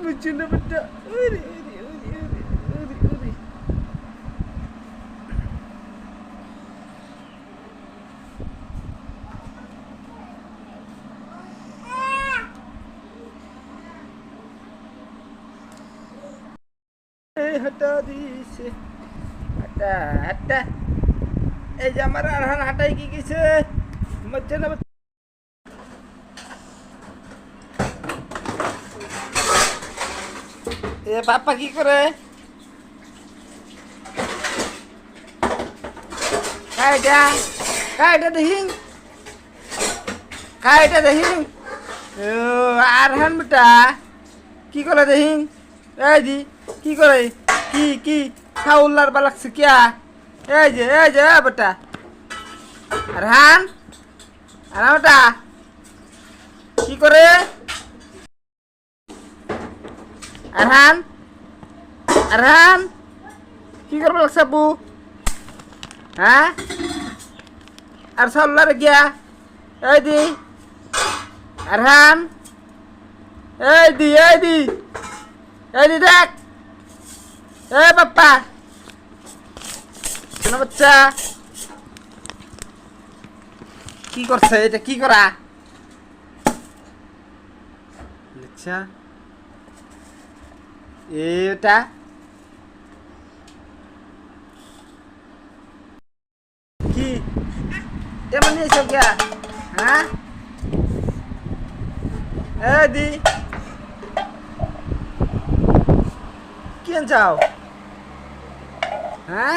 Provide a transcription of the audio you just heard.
বুঝছি না বেটা। ওরে ওরে ওরে ওরে ওরে ওরে। হাঁটা দিছে হাঁটা হাঁটা। এই যে আমার আরহান হাঁটাই কি গেছে বুঝছে না। এ বাপ্পা কি করে? কাইটা কাইটা দেখিং কাইটা দেখিং। ও আরহান বেটা কি করে দেখিং? এই দি কি করে? কি কি খাউলার বালাকছে কিয়া? এই যে বেটা আরহান আরহান বেটা কি করে? আরহান আরহান কি করবে লাগছে আব্বু? হ্যাঁ আর সাল্লার গিয়া এই দি আরহান এই দি দেখ এই বাপ্পা শোনো বাচ্চা কি করছে? এটা কি করা? আচ্ছা এটা কি এমন নিয়েছ গিয়া? হ্যাঁ এ দি কি আনছাও? হ্যাঁ